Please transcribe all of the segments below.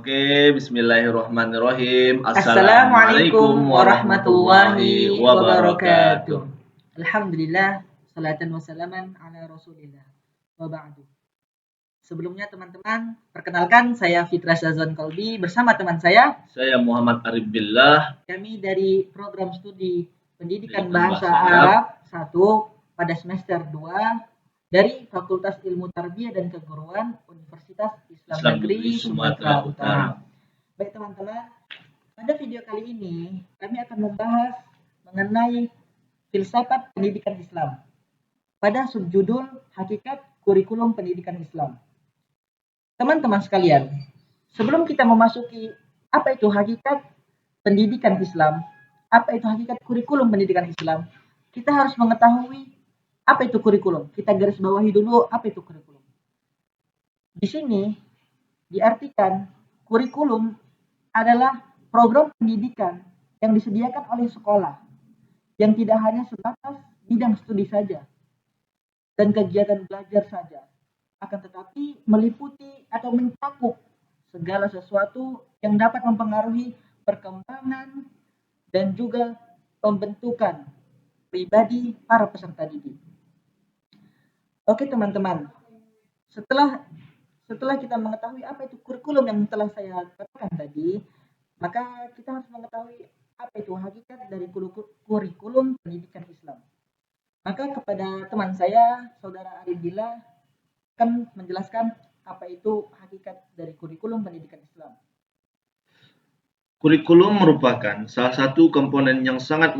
Oke, bismillahirrahmanirrahim. Assalamualaikum Assalamualaikum warahmatullahi warahmatullahi wabarakatuh. wabarakatuh. Alhamdulillah, salatan wassalaman ala rasulillah. Wa ba'du. Sebelumnya teman-teman, perkenalkan saya Fitra Syazwan Kolbi bersama teman saya. Saya Muhammad Arif Billah. Kami dari program studi Pendidikan Pendidikan Bahasa Bahasa Arab 1 pada semester 2 dari Fakultas Ilmu Tarbiyah dan Keguruan Universitas Islam Negeri Sumatera Utara. Baik teman-teman, pada video kali ini kami akan membahas mengenai filsafat pendidikan Islam pada subjudul Hakikat Kurikulum Pendidikan Islam. Teman-teman sekalian, sebelum kita memasuki apa itu hakikat pendidikan Islam, apa itu hakikat kurikulum pendidikan Islam, kita harus mengetahui apa itu kurikulum. Kita garis bawahi dulu apa itu kurikulum. Di sini diartikan kurikulum adalah program pendidikan yang disediakan oleh sekolah yang tidak hanya sebatas bidang studi saja dan kegiatan belajar saja, akan tetapi meliputi atau mencakup segala sesuatu yang dapat mempengaruhi perkembangan dan juga pembentukan pribadi para peserta didik. Oke teman-teman, setelah kita mengetahui apa itu kurikulum yang telah saya katakan tadi, maka kita harus mengetahui apa itu hakikat dari kurikulum pendidikan Islam. Maka kepada teman saya, Saudara Arif Billah, akan menjelaskan apa itu hakikat dari kurikulum pendidikan Islam. Kurikulum merupakan salah satu komponen yang sangat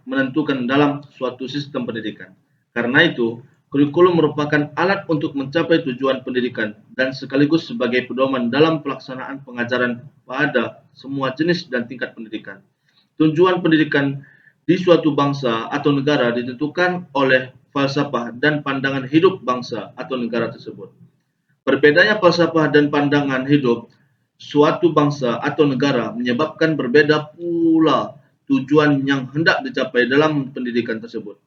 menentukan dalam suatu sistem pendidikan. Karena itu, kurikulum merupakan alat untuk mencapai tujuan pendidikan dan sekaligus sebagai pedoman dalam pelaksanaan pengajaran pada semua jenis dan tingkat pendidikan. Tujuan pendidikan di suatu bangsa atau negara ditentukan oleh falsafah dan pandangan hidup bangsa atau negara tersebut. Berbedanya falsafah dan pandangan hidup suatu bangsa atau negara menyebabkan berbeda pula tujuan yang hendak dicapai dalam pendidikan tersebut,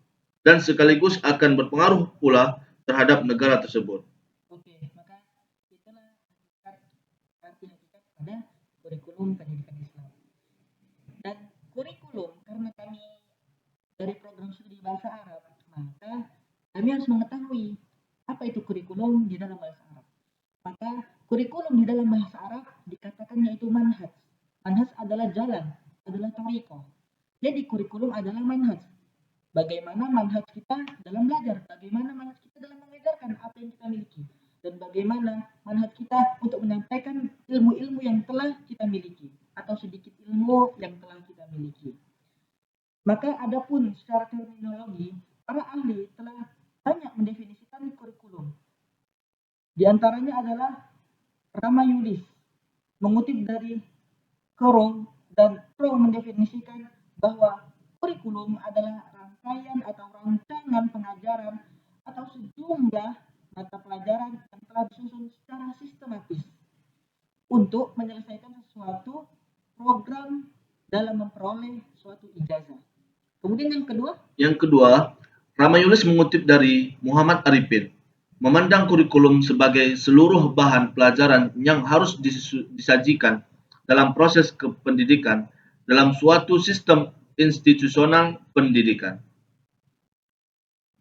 dan sekaligus akan berpengaruh pula terhadap negara tersebut. Oke, maka itulah arti hakikat pada kurikulum pendidikan Islam. Dan kurikulum, karena kami dari program studi bahasa Arab, maka kami harus mengetahui apa itu kurikulum di dalam bahasa Arab. Maka kurikulum di dalam bahasa Arab dikatakan yaitu manhaj. Manhaj adalah jalan, adalah thariqah. Jadi kurikulum adalah manhaj. Bagaimana manhaj kita dalam belajar, bagaimana manhaj kita dalam mengajarkan apa yang kita miliki, dan bagaimana manhaj kita untuk menyampaikan ilmu-ilmu yang telah kita miliki atau sedikit ilmu yang telah kita miliki. Maka adapun secara terminologi, para ahli telah banyak mendefinisikan kurikulum. Di antaranya adalah Ramayulis mengutip dari Kroll, dan Kroll mendefinisikan bahwa kurikulum adalah rangkaian atau rancangan pengajaran atau sejumlah mata pelajaran yang telah disusun secara sistematis untuk menyelesaikan sesuatu program dalam memperoleh suatu ijazah. Kemudian yang kedua, Ramayulis mengutip dari Muhammad Arifin, memandang kurikulum sebagai seluruh bahan pelajaran yang harus disajikan dalam proses pendidikan dalam suatu sistem institusional pendidikan.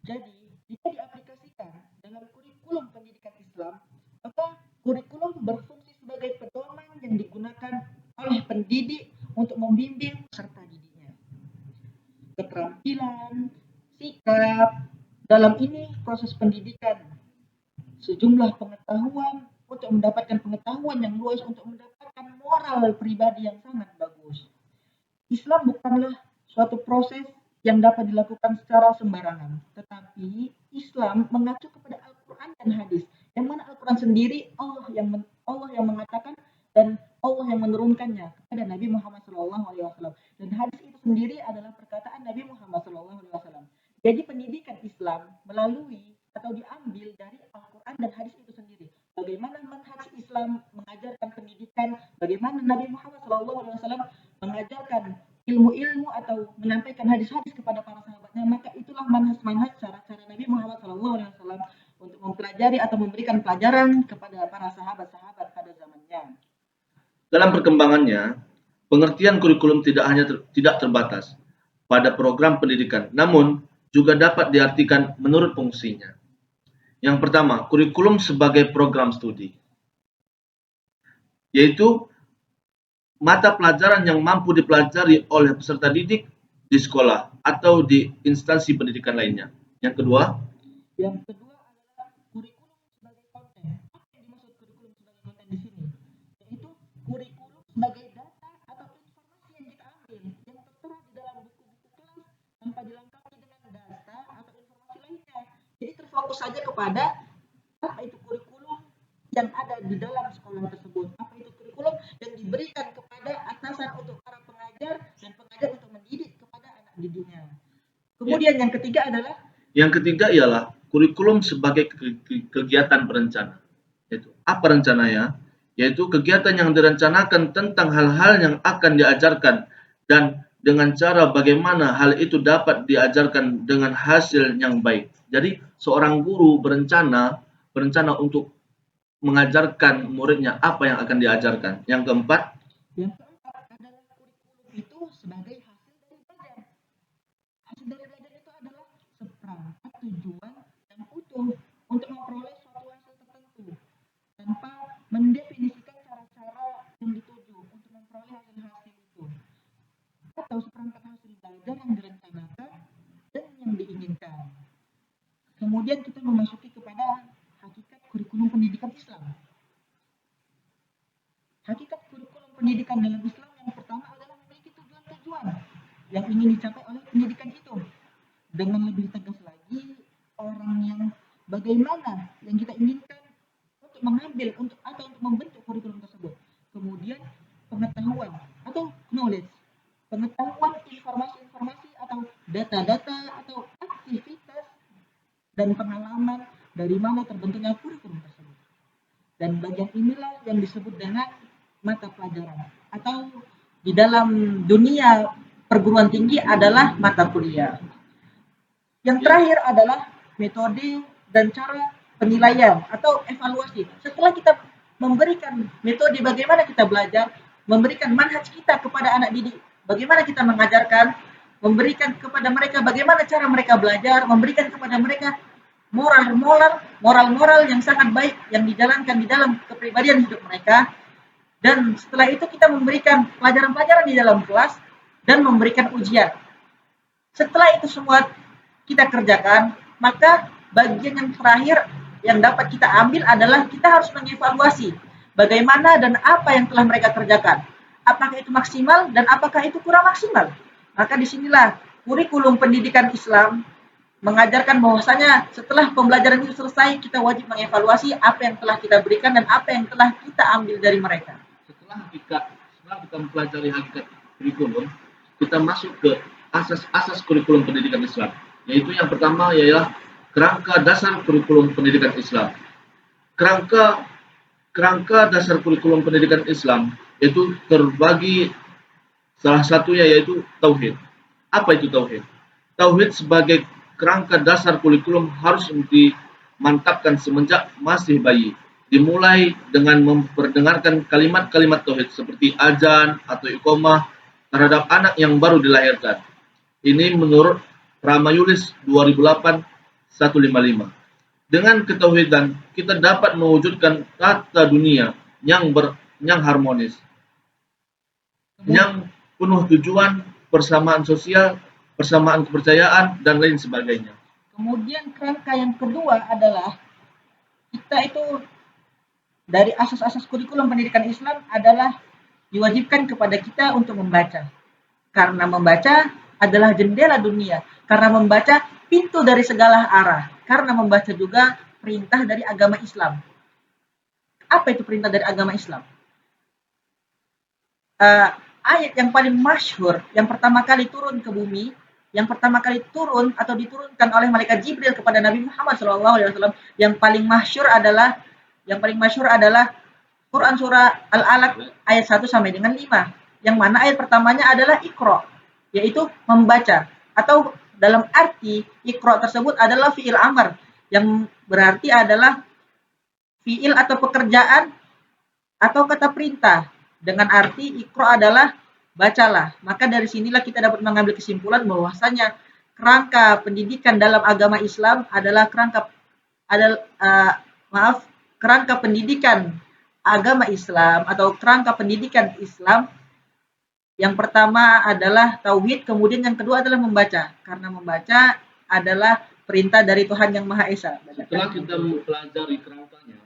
Jadi, jika diaplikasikan dalam kurikulum pendidikan Islam, maka kurikulum berfungsi sebagai pedoman yang digunakan oleh pendidik untuk membimbing peserta didiknya. Keterampilan, sikap, dalam ini proses pendidikan, sejumlah pengetahuan untuk mendapatkan pengetahuan yang luas, untuk mendapatkan moral pribadi yang sangat bagus. Islam bukanlah suatu proses yang dapat dilakukan secara sembarangan, tetapi Islam mengacu kepada Al-Quran dan hadis, yang mana Al-Quran sendiri Allah yang mengatakan dan Allah yang menurunkannya kepada Nabi Muhammad SAW, dan hadis itu sendiri adalah perkataan Nabi Muhammad SAW. Jadi pendidikan Islam melalui atau diambil dari Al-Quran dan hadis itu sendiri. Bagaimana manhaj Islam mengajarkan pendidikan, bagaimana Nabi Muhammad SAW mengajarkan ilmu-ilmu atau menyampaikan hadis-hadis kepada para sahabatnya, maka itulah manhaj-manhaj cara-cara Nabi Muhammad SAW untuk mempelajari atau memberikan pelajaran kepada para sahabat-sahabat pada zamannya. Dalam perkembangannya, pengertian kurikulum tidak terbatas pada program pendidikan, namun juga dapat diartikan menurut fungsinya. Yang pertama, kurikulum sebagai program studi, yaitu mata pelajaran yang mampu dipelajari oleh peserta didik di sekolah atau di instansi pendidikan lainnya. Yang kedua adalah kurikulum sebagai konten. Apa yang dimaksud kurikulum sebagai konten di sini? Yaitu kurikulum sebagai data atau informasi yang kita ambil yang tertera di dalam buku-buku kelas tanpa dilengkapi dengan data atau informasi lainnya. Jadi terfokus saja kepada apa itu kurikulum yang ada di dalam sekolah tersebut. Apa itu kurikulum yang diberikan kepada atasan untuk para pengajar dan pengajar untuk mendidik kepada anak didiknya. Kemudian yang ketiga ialah kurikulum sebagai kegiatan berencana. Yaitu apa rencananya? Yaitu kegiatan yang direncanakan tentang hal-hal yang akan diajarkan dan dengan cara bagaimana hal itu dapat diajarkan dengan hasil yang baik. Jadi seorang guru berencana untuk mengajarkan muridnya apa yang akan diajarkan. Yang keempat adalah kurikulum itu sebagai hasil dari belajar. Hasil dari belajar itu adalah seperangkat tujuan yang utuh untuk memperoleh suatu hasil tertentu tanpa mendefinisikan cara-cara yang dituju untuk memperoleh hasil-hasil itu, atau seperangkat hasil belajar yang direncanakan dan yang diinginkan. Kemudian kita memasuki kepada hakikat kurikulum pendidikan Islam. Hakikat kurikulum pendidikan dalam Islam yang pertama adalah memiliki tujuan-tujuan yang ingin dicapai oleh pendidikan itu. Dengan lebih tegas lagi, orang yang bagaimana yang kita inginkan untuk mengambil atau untuk membentuk kurikulum tersebut. Kemudian pengetahuan atau knowledge, pengetahuan informasi-informasi atau data-data atau aktivitas dan pengalaman dari mana terbentuknya kurikulum tersebut. Dan bagian inilah yang disebut dengan mata pelajaran atau di dalam dunia perguruan tinggi adalah mata kuliah. Yang terakhir adalah metode dan cara penilaian atau evaluasi. Setelah kita memberikan metode bagaimana kita belajar, memberikan manhaj kita kepada anak didik, bagaimana kita mengajarkan, memberikan kepada mereka bagaimana cara mereka belajar, memberikan kepada mereka moral yang sangat baik yang dijalankan di dalam kepribadian hidup mereka. Dan setelah itu kita memberikan pelajaran-pelajaran di dalam kelas dan memberikan ujian. Setelah itu semua kita kerjakan, maka bagian yang terakhir yang dapat kita ambil adalah kita harus mengevaluasi bagaimana dan apa yang telah mereka kerjakan. Apakah itu maksimal dan apakah itu kurang maksimal. Maka disinilah kurikulum pendidikan Islam mengajarkan bahwasanya setelah pembelajaran itu selesai, kita wajib mengevaluasi apa yang telah kita berikan dan apa yang telah kita ambil dari mereka. Setelah kita mempelajari hakikat kurikulum, kita masuk ke asas-asas kurikulum pendidikan Islam. Yaitu yang pertama ialah kerangka dasar kurikulum pendidikan Islam. Kerangka dasar kurikulum pendidikan Islam itu terbagi, salah satunya yaitu tauhid. Apa itu tauhid? Tauhid sebagai kerangka dasar kurikulum harus dimantapkan semenjak masih bayi. Dimulai dengan memperdengarkan kalimat-kalimat tauhid seperti azan atau iqamah terhadap anak yang baru dilahirkan. Ini menurut Ramayulis 2008-155. Dengan ketauhidan, kita dapat mewujudkan tata dunia yang harmonis, yang penuh tujuan, persamaan sosial, persamaan kepercayaan, dan lain sebagainya. Kemudian kerangka yang kedua adalah kita itu dari asas-asas kurikulum pendidikan Islam adalah diwajibkan kepada kita untuk membaca. Karena membaca adalah jendela dunia. Karena membaca pintu dari segala arah. Karena membaca juga perintah dari agama Islam. Apa itu perintah dari agama Islam? Ayat yang paling masyhur, yang pertama kali turun ke bumi, yang pertama kali turun atau diturunkan oleh malaikat Jibril kepada Nabi Muhammad SAW, yang paling masyhur adalah Quran surah Al-Alaq ayat 1 sampai dengan 5. Yang mana ayat pertamanya adalah Iqra, yaitu membaca, atau dalam arti Iqra tersebut adalah fi'il amr, yang berarti adalah fi'il atau pekerjaan atau kata perintah dengan arti Iqra adalah bacalah. Maka dari sinilah kita dapat mengambil kesimpulan bahwasanya kerangka pendidikan dalam agama Islam adalah kerangka pendidikan agama Islam atau kerangka pendidikan Islam. Yang pertama adalah tauhid, kemudian yang kedua adalah membaca. Karena membaca adalah perintah dari Tuhan Yang Maha Esa. Setelah kita mempelajari kerangkanya,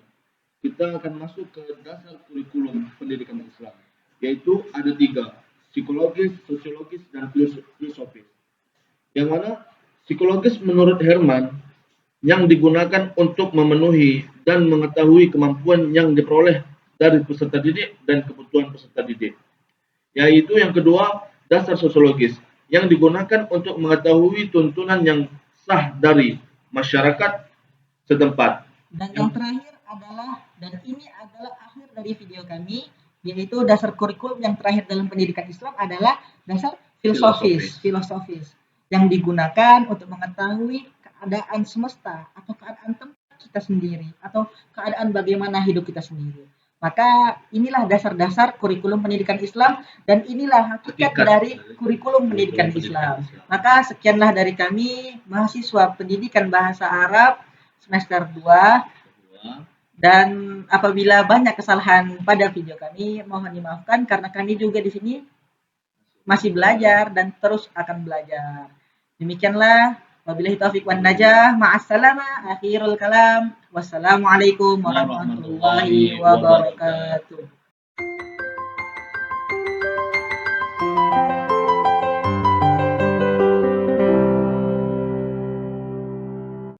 kita akan masuk ke dasar kurikulum pendidikan Islam, yaitu ada 3, psikologis, sosiologis, dan filosofis. Yang mana psikologis menurut Herman yang digunakan untuk memenuhi dan mengetahui kemampuan yang diperoleh dari peserta didik dan kebutuhan peserta didik. Yaitu yang kedua, dasar sosiologis yang digunakan untuk mengetahui tuntunan yang sah dari masyarakat setempat. Dan yang terakhir adalah, dan ini adalah akhir dari video kami, yaitu dasar kurikulum yang terakhir dalam pendidikan Islam adalah dasar filosofis yang digunakan untuk mengetahui keadaan semesta atau keadaan tempat kita sendiri atau keadaan bagaimana hidup kita sendiri. Maka inilah dasar-dasar kurikulum pendidikan Islam dan inilah hakikat dari kurikulum pendidikan Islam. Maka sekianlah dari kami, mahasiswa pendidikan bahasa Arab semester 2. Dan apabila banyak kesalahan pada video kami, mohon dimaafkan karena kami juga di sini masih belajar dan terus akan belajar. Demikianlah, wabillahi taufiq wan najah, ma'assalama, akhirul kalam, wassalamualaikum warahmatullahi wabarakatuh.